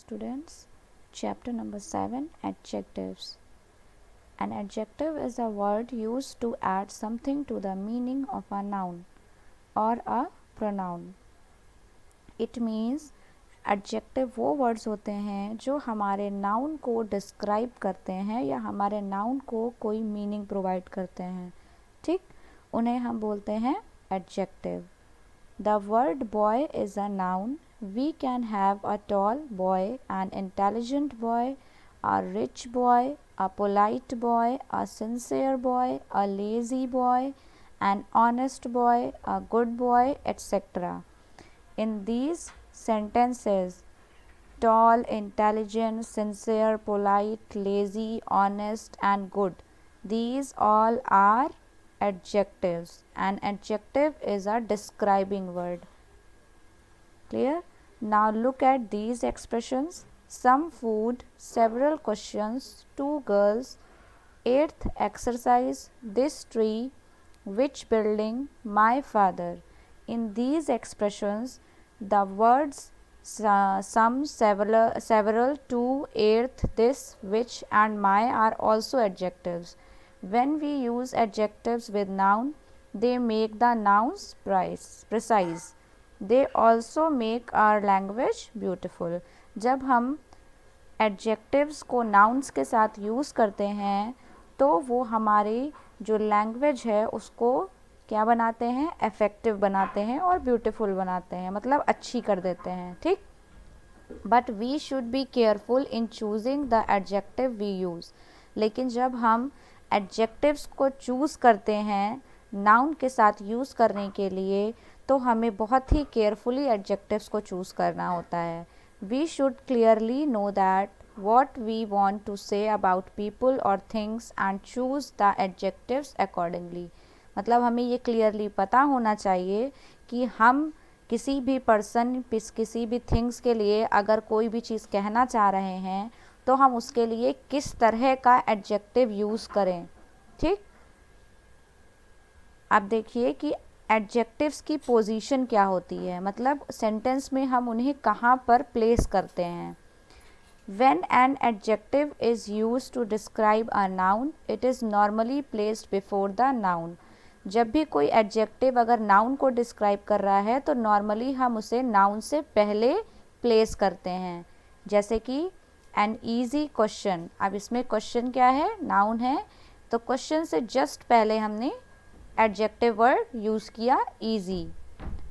students. Chapter number 7, Adjectives. An adjective is a word used to add something to the meaning of a noun or a pronoun. It means adjective वो words होते हैं जो हमारे noun को describe करते हैं या हमारे नाउन को कोई मीनिंग प्रोवाइड करते हैं. ठीक, उन्हें हम बोलते हैं adjective. The word boy is a noun. We can have a tall boy, an intelligent boy, a rich boy, a polite boy, a sincere boy, a lazy boy, an honest boy, a good boy, etc. In these sentences, tall, intelligent, sincere, polite, lazy, honest, and good, these all are adjectives. An adjective is a describing word. Clear? Now look at these expressions. Some food, several questions, two girls, 8th exercise, this tree, which building, my father. In these expressions, the words some, several, two, 8th, this, which, and my are also adjectives. When we use adjectives with noun, they make the nouns precise. They also make our language beautiful. जब हम adjectives को nouns के साथ use करते हैं तो वो हमारी जो लैंग्वेज है उसको क्या बनाते हैं, इफ़ेक्टिव बनाते हैं और ब्यूटीफुल बनाते हैं, मतलब अच्छी कर देते हैं. ठीक, but we should be careful in choosing the adjective we use. लेकिन जब हम एडजेक्टिव्स को चूज़ करते हैं नाउन के साथ यूज़ करने के लिए तो हमें बहुत ही केयरफुली एडजेक्टिव्स को चूज़ करना होता है. We should clearly know that what we want to say about people or things and choose the adjectives accordingly. मतलब हमें ये क्लियरली पता होना चाहिए कि हम किसी भी पर्सन, किसी भी थिंग्स के लिए अगर कोई भी चीज़ कहना चाह रहे हैं तो हम उसके लिए किस तरह का एडजेक्टिव यूज़ करें. ठीक, अब देखिए कि एडजेक्टिव्स की पोजीशन क्या होती है, मतलब सेंटेंस में हम उन्हें कहाँ पर प्लेस करते हैं. When an adjective is used to describe a noun, it is normally placed before the noun. जब भी कोई adjective अगर noun को describe कर रहा है तो normally हम उसे noun से पहले place करते हैं. जैसे कि an easy question. अब इसमें question क्या है, noun है, तो question से just पहले हमने adjective word use किया easy.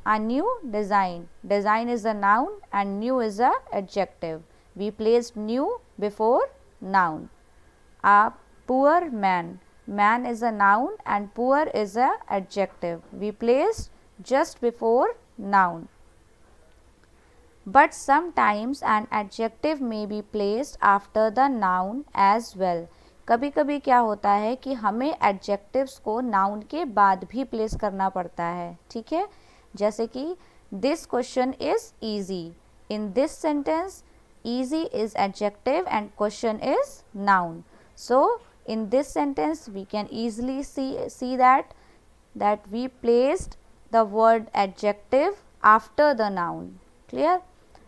A new design. Design is a noun and new is a adjective. We placed new before noun. A poor man. Man is a noun and poor is a adjective. We placed just before noun. But sometimes an adjective may be placed after the noun as well. कभी कभी क्या होता है कि हमें adjectives को noun के बाद भी place करना पड़ता है. ठीक है, जैसे कि this question is easy. In this sentence, easy is adjective and question is noun. So in this sentence we can easily see that we placed the word adjective after the noun. Clear?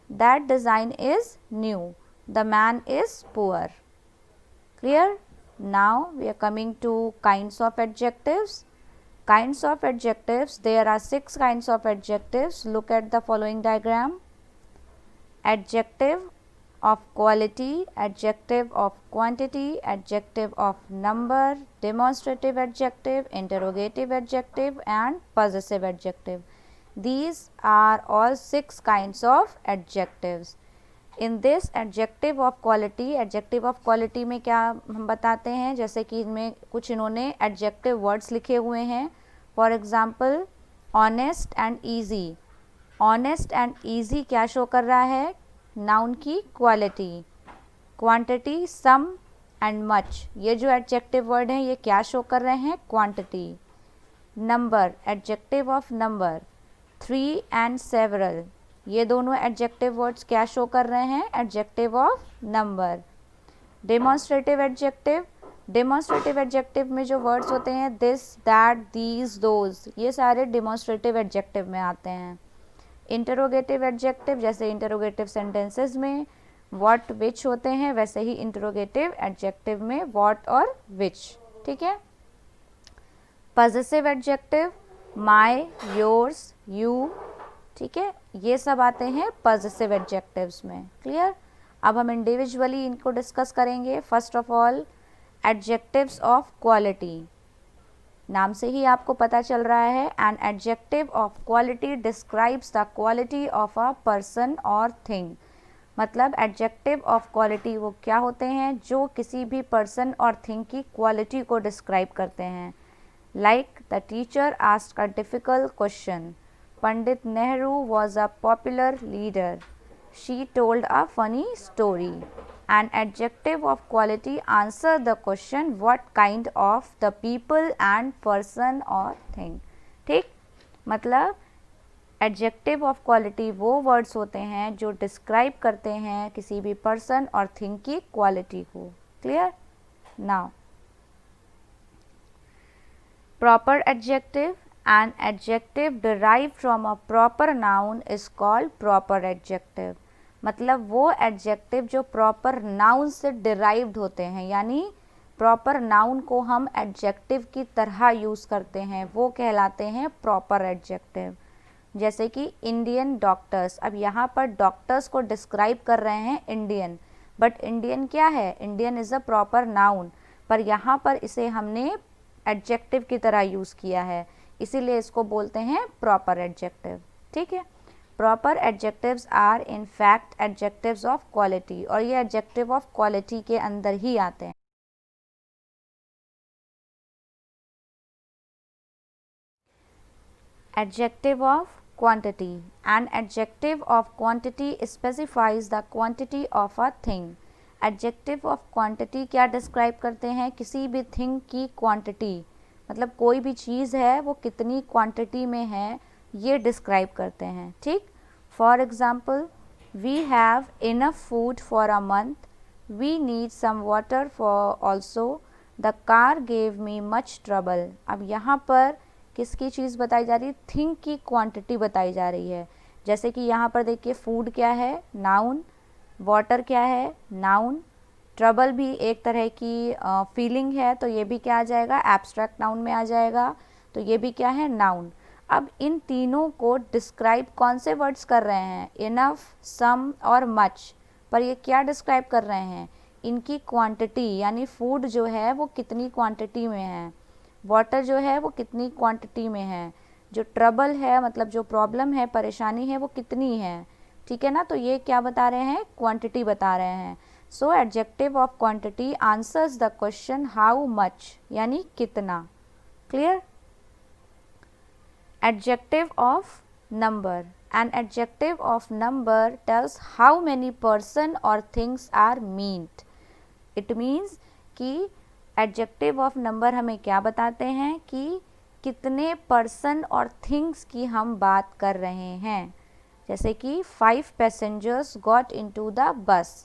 That design is new. The man is poor. Clear? Now we are coming to kinds of adjectives. Kinds of adjectives, there are 6 kinds of adjectives. Look at the following diagram. Adjective of quality, adjective of quantity, adjective of number, demonstrative adjective, interrogative adjective, and possessive adjective. These are all 6 kinds of adjectives. In this adjective of quality, adjective of quality में क्या हम बताते हैं, जैसे कि इनमें कुछ इन्होंने adjective words लिखे हुए हैं. For example, honest and easy. Honest and easy क्या शो कर रहा है, नाउन की quality. Quantity, some and much, ये जो एडजेक्टिव वर्ड हैं ये क्या शो कर रहे हैं, quantity. Number, adjective of number. 3 and several, ये दोनों एडजेक्टिव वर्ड्स क्या शो कर रहे हैं, adjective of number. Demonstrative adjective. Demonstrative adjective में जो वर्ड्स होते हैं दिस, दैट, दीज, दोज, ये सारे डेमोन्स्ट्रेटिव एडजेक्टिव में आते हैं. इंटरोगेटिव एडजेक्टिव, जैसे इंटरोगेटिव सेंटेंसेस में व्हाट विच होते हैं, वैसे ही इंट्रोगेटिव एडजेक्टिव में व्हाट और विच, ठीक है। Possessive adjective my, yours, you, ठीक है, ये सब आते हैं पॉजेसिव एडजेक्टिव्स में। क्लियर। अब हम इंडिविजुअली इनको डिस्कस करेंगे। First of all adjectives of quality, नाम से ही आपको पता चल रहा है, an adjective of quality describes the quality of a person or thing. मतलब एडजेक्टिव ऑफ क्वालिटी वो क्या होते हैं, जो किसी भी पर्सन और थिंग की क्वालिटी को डिस्क्राइब करते हैं। Like the teacher asked a difficult question, Pandit Nehru was a popular leader, she told a funny story. An adjective of quality answer the question what kind of the people and person or thing। ठीक, मतलब adjective of quality वो words होते हैं जो describe करते हैं किसी भी पर्सन और थिंग की क्वालिटी को। Clear. Now proper adjective, an adjective derived from a proper noun is called proper adjective. मतलब वो एडजेक्टिव जो प्रॉपर नाउन से डिराइव्ड होते हैं, यानी प्रॉपर नाउन को हम एडजेक्टिव की तरह यूज़ करते हैं, वो कहलाते हैं प्रॉपर एडजेक्टिव। जैसे कि इंडियन डॉक्टर्स, अब यहाँ पर डॉक्टर्स को डिस्क्राइब कर रहे हैं इंडियन, बट इंडियन क्या है, Indian is a proper noun, पर यहाँ पर इसे हमने एडजेक्टिव की तरह यूज़ किया है, इसीलिए इसको बोलते हैं प्रॉपर एडजेक्टिव। ठीक है। Proper adjectives are in fact adjectives of quality, और ये एडजेक्टिव ऑफ क्वालिटी के अंदर ही आते हैं। Adjective of quantity, an adjective of quantity specifies the quantity of a thing. Adjective of quantity क्या डिस्क्राइब करते हैं, किसी भी थिंग की क्वांटिटी, मतलब कोई भी चीज़ है वो कितनी क्वांटिटी में है ये डिस्क्राइब करते हैं। ठीक। For example, we have enough food for a month, we need some water for also, the car gave me much trouble. अब यहाँ पर किसकी चीज़ बताई जा रही है, थिंग की क्वांटिटी बताई जा रही है। जैसे कि यहाँ पर देखिए फूड क्या है, नाउन, वाटर क्या है, नाउन, ट्रबल भी एक तरह की फीलिंग है, तो ये भी क्या आ जाएगा, एब्स्ट्रैक्ट नाउन में आ जाएगा, तो ये भी क्या है, नाउन। अब इन तीनों को डिस्क्राइब कौन से वर्ड्स कर रहे हैं, इनफ, सम और मच, पर ये क्या डिस्क्राइब कर रहे हैं, इनकी क्वांटिटी, यानी फूड जो है वो कितनी क्वांटिटी में है, वाटर जो है वो कितनी क्वांटिटी में है, जो ट्रबल है मतलब जो प्रॉब्लम है, परेशानी है, वो कितनी है। ठीक है ना, तो ये क्या बता रहे हैं, क्वांटिटी बता रहे हैं। So adjective of quantity answers the question how much, यानी कितना। Clear. Adjective of number, an adjective of number tells how many person or things are meant। It means कि adjective of number हमें क्या बताते हैं कि कितने person और things की हम बात कर रहे हैं। जैसे कि 5 passengers got into the bus।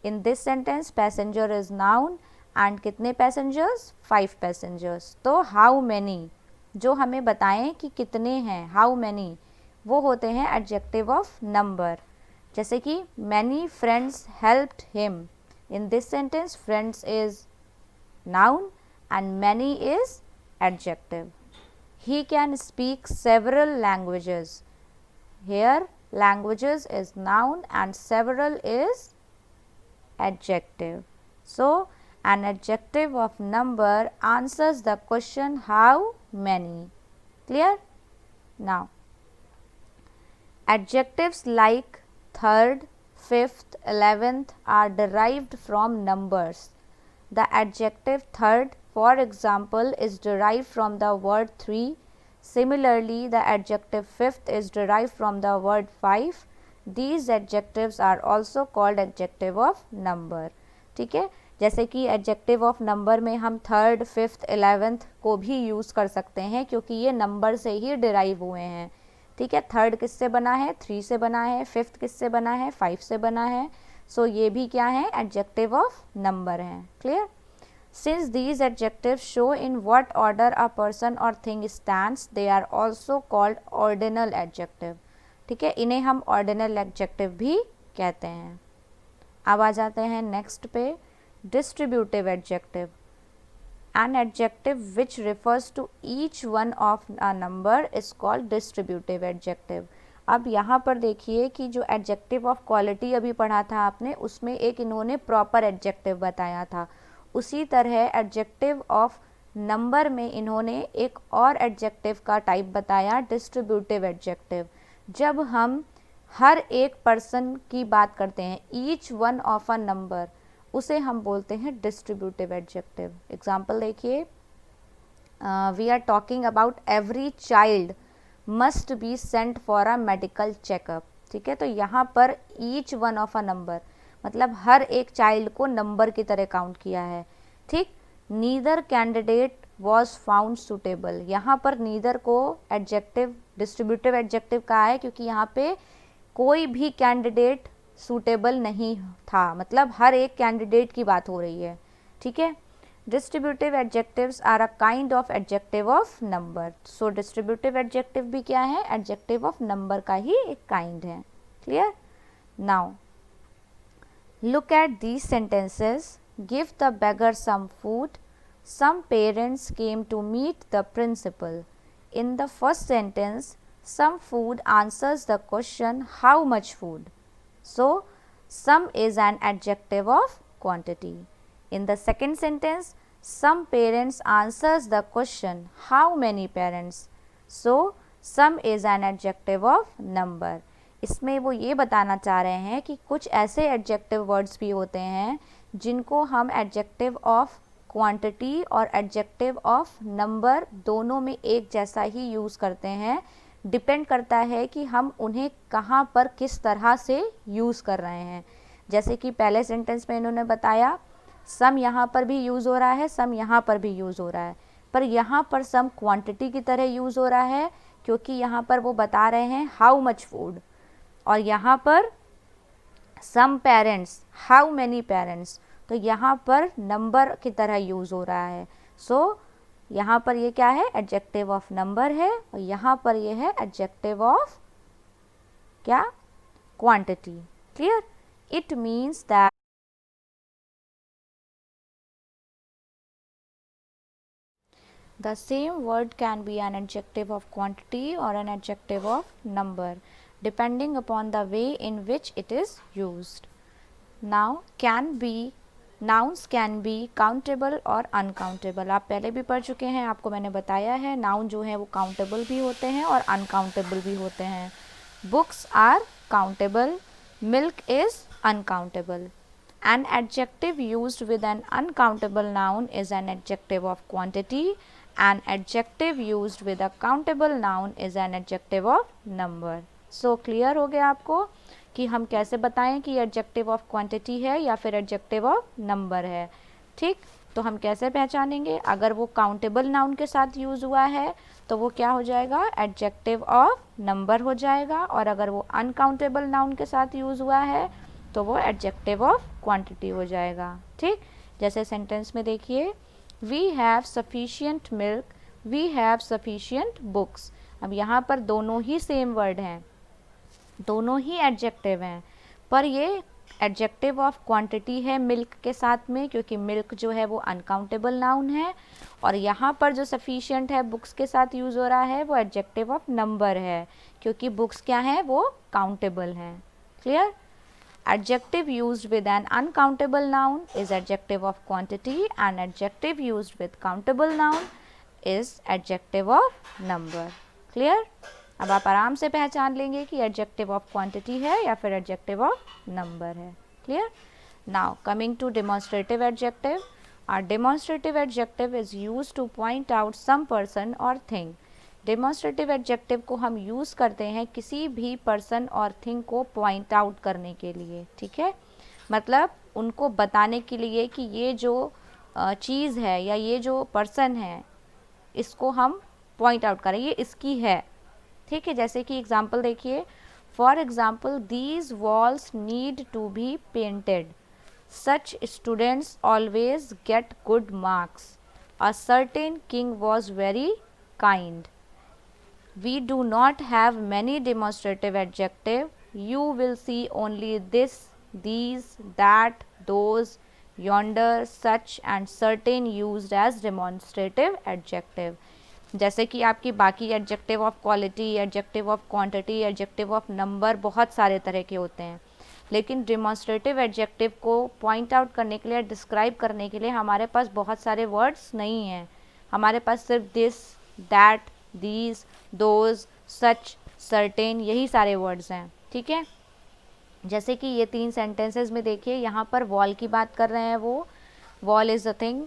In this sentence passenger is noun and कितने passengers, 5 passengers। तो how many जो हमें बताएं कि कितने हैं, हाउ मैनी, वो होते हैं एडजेक्टिव ऑफ नंबर। जैसे कि many friends helped him, in this sentence friends is noun and many is adjective. He can speak several languages, here languages is noun and several is adjective. So an adjective of number answers the question how many। Clear? Now adjectives like third, fifth, 11th are derived from numbers। The adjective third, for example, is derived from the word 3। Similarly, the adjective fifth is derived from the word 5। These adjectives are also called adjective of number। ठीक है। जैसे कि adjective of number में हम third, fifth, 11th को भी use कर सकते हैं, क्योंकि ये नंबर से ही डिराइव हुए हैं। ठीक है। थर्ड किससे बना है, 3 से बना है, फिफ्थ किससे बना है, 5 से बना है। सो ये भी क्या है, एडजेक्टिव ऑफ नंबर हैं। Clear. Since these adjective show in what order a person or thing stands, they are also called ordinal adjective. ठीक है, इन्हें हम ऑर्डिनल एडजेक्टिव भी कहते हैं। अब आ जाते हैं नेक्स्ट पे, distributive adjective. An adjective which refers to each one of a number is called distributive adjective. अब यहाँ पर देखिए कि जो एडजेक्टिव ऑफ क्वालिटी अभी पढ़ा था आपने, उसमें एक इन्होंने प्रॉपर एडजेक्टिव बताया था। उसी तरह एडजेक्टिव ऑफ नंबर में इन्होंने एक और एडजेक्टिव का टाइप बताया, डिस्ट्रीब्यूटिव एडजेक्टिव। जब हम हर एक पर्सन की बात करते हैं, each one of a number, उसे हम बोलते हैं डिस्ट्रीब्यूटिव एडजेक्टिव। एग्जाम्पल देखिए, we are talking about every child must be sent for a medical checkup. ठीक है, तो यहाँ पर each one of a number मतलब हर एक चाइल्ड को नंबर की तरह काउंट किया है। ठीक, neither candidate was found suitable, यहाँ पर नीदर को एडजेक्टिव डिस्ट्रीब्यूटिव एडजेक्टिव कहा है क्योंकि यहाँ पे कोई भी कैंडिडेट सूटेबल नहीं था, मतलब हर एक कैंडिडेट की बात हो रही है। ठीक है, distributive adjectives are a kind of adjective of number. So distributive adjective भी क्या है, एडजेक्टिव ऑफ नंबर का ही एक काइंड है। Clear? Now look at these sentences. Give the beggar some food, some parents came to meet the principal. In the first sentence, some food answers the question how much food. So, some is an adjective of quantity. In the second sentence, some parents answers the question how many parents. So, some is an adjective of number. इसमें वो ये बताना चाह रहे हैं कि कुछ ऐसे एडजेक्टिव वर्ड्स भी होते हैं जिनको हम एडजेक्टिव ऑफ क्वांटिटी और एडजेक्टिव ऑफ नंबर दोनों में एक जैसा ही यूज़ करते हैं। डिपेंड करता है कि हम उन्हें कहाँ पर किस तरह से यूज़ कर रहे हैं। जैसे कि पहले सेंटेंस में इन्होंने बताया सम यहाँ पर भी यूज़ हो रहा है, सम यहाँ पर भी यूज़ हो रहा है, पर यहाँ पर सम क्वांटिटी की तरह यूज़ हो रहा है क्योंकि यहाँ पर वो बता रहे हैं हाउ मच फूड, और यहाँ पर some parents how many parents, तो यहाँ पर नंबर की तरह यूज़ हो रहा है। सो यहाँ पर ये क्या है, एडजेक्टिव ऑफ नंबर है, और यहाँ पर ये है एडजेक्टिव ऑफ क्या, quantity. Clear? It means that the same word can be an adjective of quantity or an adjective of number depending upon the way in which it is used. Now can be, nouns can be countable और uncountable। आप पहले भी पढ़ चुके हैं, आपको मैंने बताया है नाउन जो है वो काउंटेबल भी होते हैं और अनकाउंटेबल भी होते हैं। Books are countable, milk is uncountable. An adjective used with an uncountable noun is an adjective of quantity. An adjective used with a countable noun is an adjective of number. So clear हो गया आपको कि हम कैसे बताएं कि adjective of quantity है या फिर एडजेक्टिव ऑफ नंबर है। ठीक, तो हम कैसे पहचानेंगे? अगर वो काउंटेबल नाउन के साथ यूज़ हुआ है तो वो क्या हो जाएगा, एडजेक्टिव ऑफ नंबर हो जाएगा, और अगर वो अनकाउंटेबल नाउन के साथ यूज़ हुआ है तो वो एडजेक्टिव ऑफ क्वांटिटी हो जाएगा। ठीक, जैसे सेंटेंस में देखिए, we have sufficient milk, we have sufficient books. अब यहाँ पर दोनों ही सेम वर्ड हैं, दोनों ही एडजेक्टिव हैं, पर ये एडजेक्टिव ऑफ क्वांटिटी है मिल्क के साथ में क्योंकि मिल्क जो है वो अनकाउंटेबल नाउन है, और यहाँ पर जो सफिशिएंट है बुक्स के साथ यूज़ हो रहा है वो एडजेक्टिव ऑफ नंबर है क्योंकि बुक्स क्या है, वो काउंटेबल हैं। Clear? Adjective used with an uncountable noun is adjective of quantity and adjective used with countable noun is adjective of number. Clear? अब आप आराम से पहचान लेंगे कि adjective of quantity है या फिर adjective of number है। Clear? Now coming to demonstrative adjective. Our demonstrative adjective is used to point out some person or thing. Demonstrative adjective को हम यूज़ करते हैं किसी भी पर्सन और थिंग को पॉइंट आउट करने के लिए। ठीक है, मतलब उनको बताने के लिए कि ये जो चीज़ है या ये जो पर्सन है इसको हम पॉइंट आउट करें, ये इसकी है। ठीक है, जैसे कि एग्जांपल देखिए, for example these walls need to be painted, such students always get good marks, a certain king was very kind. We do not have many demonstrative adjective. You will see only this these, that, those, yonder, such and certain used as demonstrative adjective। जैसे कि आपकी बाकी adjective of quality, adjective of quantity, adjective of number बहुत सारे तरह के होते हैं, लेकिन डिमॉन्स्ट्रेटिव एडजेक्टिव को पॉइंट आउट करने के लिए, डिस्क्राइब करने के लिए हमारे पास बहुत सारे वर्ड्स नहीं हैं। हमारे पास सिर्फ this, that, these, those, such, certain, यही सारे वर्ड्स हैं। ठीक है, जैसे कि ये 3 सेंटेंसेस में देखिए, यहाँ पर वॉल की बात कर रहे हैं, वो wall is a thing.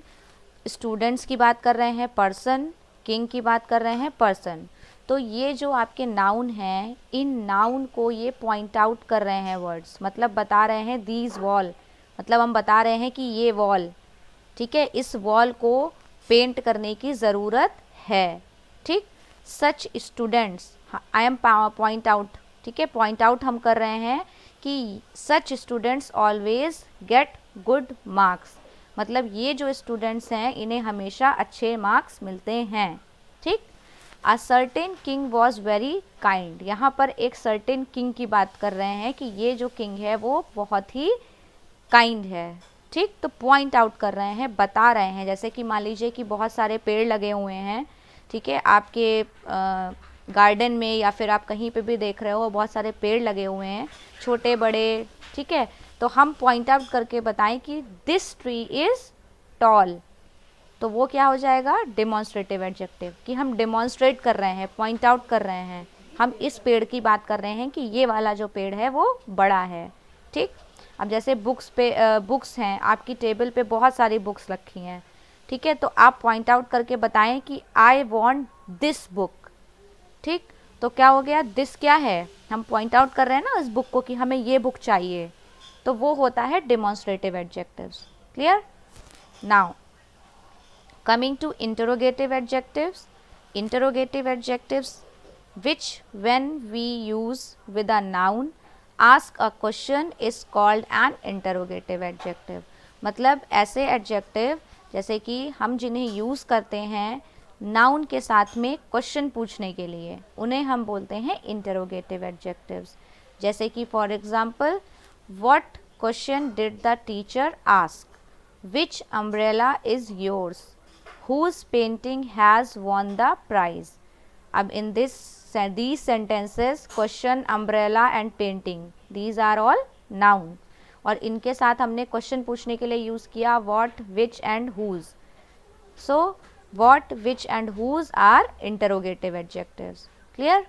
Students की बात कर रहे हैं, पर्सन। किंग की बात कर रहे हैं, पर्सन। तो ये जो आपके नाउन हैं, इन नाउन को ये पॉइंट आउट कर रहे हैं वर्ड्स, मतलब बता रहे हैं दीज वॉल, मतलब हम बता रहे हैं कि ये वॉल, ठीक है, इस वॉल को पेंट करने की ज़रूरत है। ठीक, सच students, I am point out, ठीक है, पॉइंट आउट हम कर रहे हैं कि सच students always get good marks, मतलब ये जो स्टूडेंट्स हैं इन्हें हमेशा अच्छे मार्क्स मिलते हैं। ठीक, अ certain king was very kind, यहाँ पर एक सर्टेन किंग की बात कर रहे हैं कि ये जो किंग है वो बहुत ही काइंड है। ठीक, तो पॉइंट आउट कर रहे हैं, बता रहे हैं। जैसे कि मान लीजिए कि बहुत सारे पेड़ लगे हुए हैं, ठीक है, आपके गार्डन में या फिर आप कहीं पे भी देख रहे हो बहुत सारे पेड़ लगे हुए हैं, छोटे बड़े, ठीक है, तो हम पॉइंट आउट करके बताएं कि दिस ट्री इज़ टॉल, तो वो क्या हो जाएगा, डेमॉन्स्ट्रेटिव एडजेक्टिव, कि हम डेमॉन्स्ट्रेट कर रहे हैं, पॉइंट आउट कर रहे हैं, हम इस पेड़ की बात कर रहे हैं कि ये वाला जो पेड़ है वो बड़ा है। ठीक, अब जैसे बुक्स हैं, आपकी टेबल पे बहुत सारी बुक्स रखी हैं, ठीक है, तो आप पॉइंट आउट करके बताएं कि आई वॉन्ट दिस बुक। ठीक, तो क्या हो गया, दिस क्या है, हम पॉइंट आउट कर रहे हैं ना उस बुक को कि हमें ये बुक चाहिए, तो वो होता है demonstrative adjectives. Clear? Now coming to interrogative adjectives. Interrogative adjectives which when we use with a noun ask a question is called an interrogative adjective। मतलब ऐसे एडजेक्टिव जैसे कि हम जिन्हें यूज़ करते हैं नाउन के साथ में क्वेश्चन पूछने के लिए, उन्हें हम बोलते हैं इंटरोगेटिव एडजेक्टिव्स। जैसे कि for example, what question did the teacher ask, which umbrella is yours, whose painting has won the prize. अब इन these sentences question, umbrella and painting, these are all noun, और इनके साथ हमने क्वेश्चन पूछने के लिए यूज़ किया what, which and whose। so what, which and whose are interrogative adjectives। clear?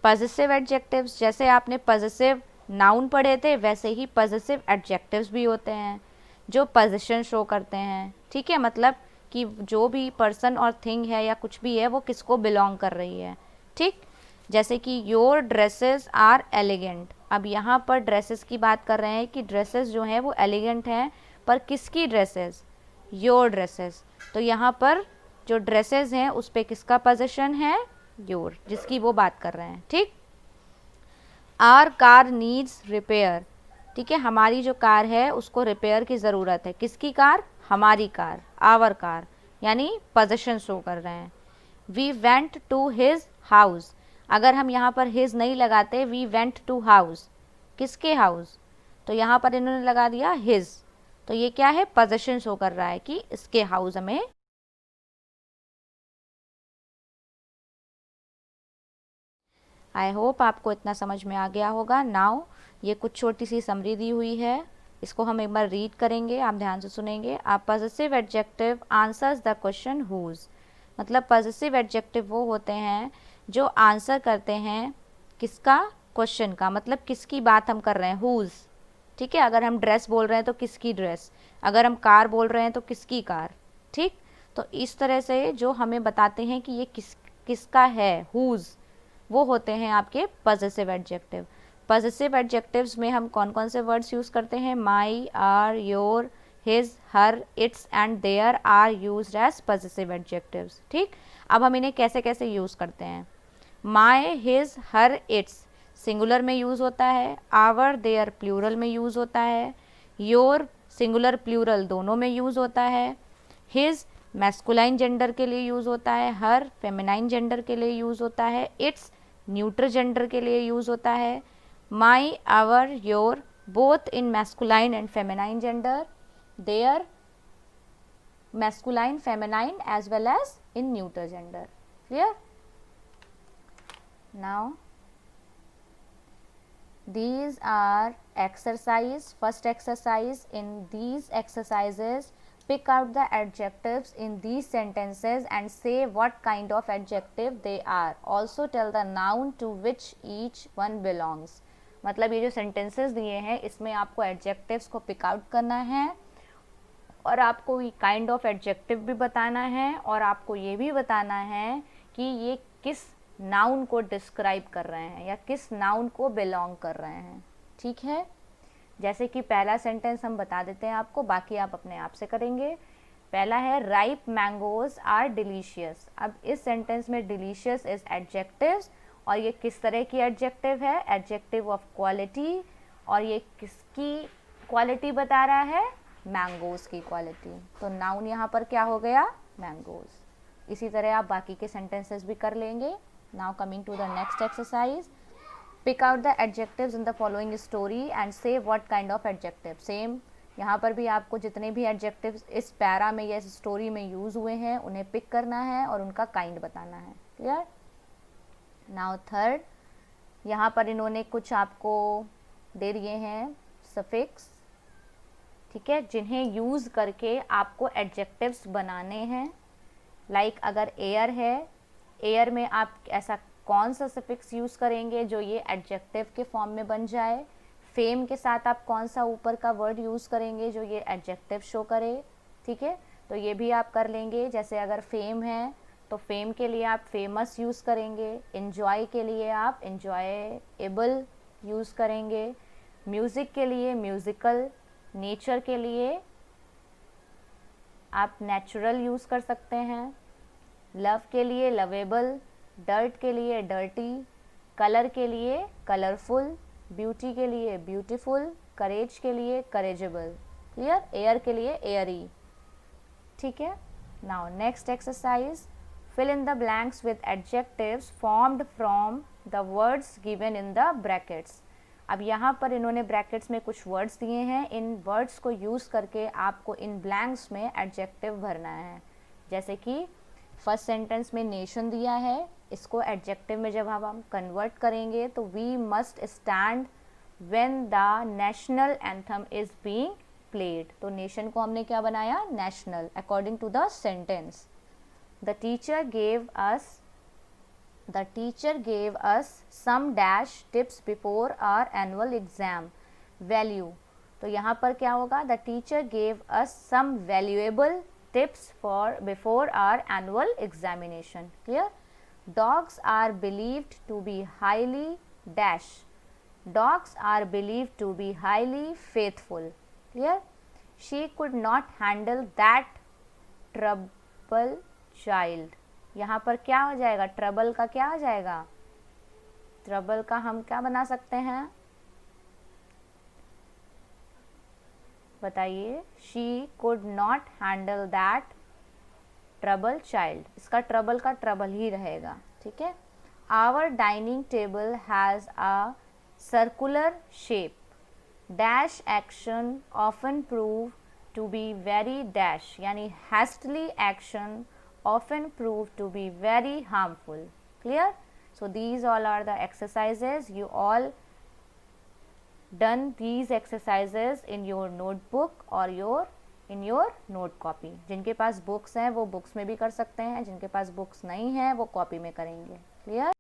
possessive adjectives, जैसे आपने possessive noun पढ़े थे वैसे ही possessive adjectives भी होते हैं जो पोजीशन शो करते हैं। ठीक है, मतलब कि जो भी पर्सन और थिंग है या कुछ भी है वो किसको बिलोंग कर रही है। ठीक, जैसे कि योर ड्रेसेस आर एलिगेंट। अब यहाँ पर ड्रेसेस की बात कर रहे हैं कि ड्रेसेस जो हैं वो एलिगेंट हैं, पर किसकी ड्रेसेस, योर ड्रेसेस। तो यहाँ पर जो ड्रेसेस हैं उस पर किसका पोजीशन है, योर, जिसकी वो बात कर रहे हैं। ठीक, आर कार नीड्स रिपेयर। ठीक है, हमारी जो कार है उसको रिपेयर की ज़रूरत है। किसकी कार, हमारी कार, आवर कार, यानी पोजीशन शो कर रहे हैं। We went to his house, अगर हम यहाँ पर हिज नहीं लगाते, वी वेंट टू हाउस, किसके हाउस, तो यहाँ पर इन्होंने लगा दिया हिज, तो ये क्या है, पोजीशन शो कर रहा है कि इसके हाउस में। आई होप आपको इतना समझ में आ गया होगा। नाउ ये कुछ छोटी सी समरी दी हुई है, इसको हम एक बार रीड करेंगे, आप ध्यान से सुनेंगे। A positive adjective answers the question whose, मतलब पॉजिटिव एडजेक्टिव वो होते हैं जो आंसर करते हैं किसका, क्वेश्चन का, मतलब किसकी बात हम कर रहे हैं, हुज। ठीक है, अगर हम ड्रेस बोल रहे हैं तो किसकी ड्रेस, अगर हम कार बोल रहे हैं तो किसकी कार। ठीक, तो इस तरह से जो हमें बताते हैं कि ये किसका है, हुज, वो होते हैं आपके पॉजिटिव एडजेक्टिव। पॉजिटिव एडजेक्टिव्स में हम कौन कौन से वर्ड्स यूज़ करते हैं, my, our, your, his, her, its and there are used as positive adjectives. ठीक, अब हम इन्हें कैसे कैसे यूज़ करते हैं। My, his, her, its singular में यूज़ होता है, आवर, देयर प्लूरल में यूज़ होता है, योर सिंगुलर प्लूरल दोनों में यूज़ होता है, हिज मैस्कुलाइन जेंडर के लिए यूज़ होता है, हर फेमिनाइन जेंडर के लिए यूज़ होता है, इट्स न्यूट्रल जेंडर के लिए यूज़ होता है, my, our, your both in masculine and feminine gender, their masculine, feminine as well as in neuter gender. Clear? Now these are exercise. First exercise, in these exercises pick out the adjectives in these sentences and say what kind of adjective they are. Also tell the noun to which each one belongs. मतलब ये जो sentences दिए हैं इसमें आपको adjectives को pick out करना है और आपको ये kind of adjective भी बताना है और आपको ये भी बताना है कि ये किस नाउन को डिस्क्राइब कर रहे हैं या किस नाउन को बिलोंग कर रहे हैं. ठीक है, जैसे कि पहला सेंटेंस हम बता देते हैं आपको, बाकी आप अपने आप से करेंगे. पहला है राइप मैंगोज आर डिलीशियस. अब इस सेंटेंस में डिलीशियस इज एडजेक्टिव्स और ये किस तरह की एडजेक्टिव है? Adjective of quality. और ये किसकी क्वालिटी बता रहा है? मैंगोज की क्वालिटी. तो नाउन यहाँ पर क्या हो गया? मैंगोज. इसी तरह आप बाकी के सेंटेंसेस भी कर लेंगे. Now coming to the next exercise, pick out the adjectives in the following story and say what kind of adjective. Same यहाँ पर भी आपको जितने भी adjectives इस पैरा में या इस स्टोरी में यूज़ हुए हैं उन्हें पिक करना है और उनका काइंड बताना है. क्लियर? नाउ थर्ड, यहाँ पर इन्होंने कुछ आपको दे दिए हैं सफिक्स. ठीक है, जिन्हें यूज़ करके आपको एडजेक्टिव्स बनाने हैं. लाइक अगर एयर है, एयर में आप ऐसा कौन सा सफिक्स यूज़ करेंगे जो ये एडजेक्टिव के फॉर्म में बन जाए. फेम के साथ आप कौन सा ऊपर का वर्ड यूज़ करेंगे जो ये एडजेक्टिव शो करे. ठीक है, तो ये भी आप कर लेंगे. जैसे अगर फेम है तो फेम के लिए आप फेमस यूज़ करेंगे. इन्जॉय के लिए आप इन्जॉयएबल यूज़ करेंगे. म्यूज़िक के लिए म्यूज़िकल. नेचर के लिए आप नेचुरल यूज़ कर सकते हैं. लव के लिए लवेबल. डर्ट के लिए डर्टी. कलर के लिए कलरफुल. ब्यूटी के लिए ब्यूटीफुल. करेज के लिए करेजेबल. क्लियर? एयर के लिए एयरी. ठीक है. Now next exercise, fill in the blanks with adjectives formed from the words given in the brackets. अब यहाँ पर इन्होंने ब्रैकेट्स में कुछ वर्ड्स दिए हैं. इन वर्ड्स को यूज़ करके आपको इन ब्लैंक्स में एडजेक्टिव भरना है. जैसे कि फर्स्ट सेंटेंस में नेशन दिया है, इसको एडजेक्टिव में जब हम कन्वर्ट करेंगे तो we must stand when the national anthem is being played. तो नेशन को हमने क्या बनाया? National, according to the sentence. The teacher gave us some dash tips before our annual exam. Value, तो यहाँ पर क्या होगा? The teacher gave us some valuable tips for before our annual examination. Clear? Dogs are believed to be highly dash. Dogs are believed to be highly faithful. Clear? She could not handle that trouble child. यहाँ पर क्या हो जाएगा? trouble का क्या हो जाएगा? trouble का हम क्या बना सकते हैं? बताइए. She could not handle that trouble child. इसका ट्रबल का ट्रबल ही रहेगा. ठीक है. Our dining table has a circular shape. Dash action often prove to be very dash, यानी hastily action often prove to be very harmful. Clear? So these all are the exercises. You all done these exercises in your notebook or in your note copy. जिनके पास books हैं वो books में भी कर सकते हैं, जिनके पास बुक्स नहीं है वो कॉपी में करेंगे. क्लियर?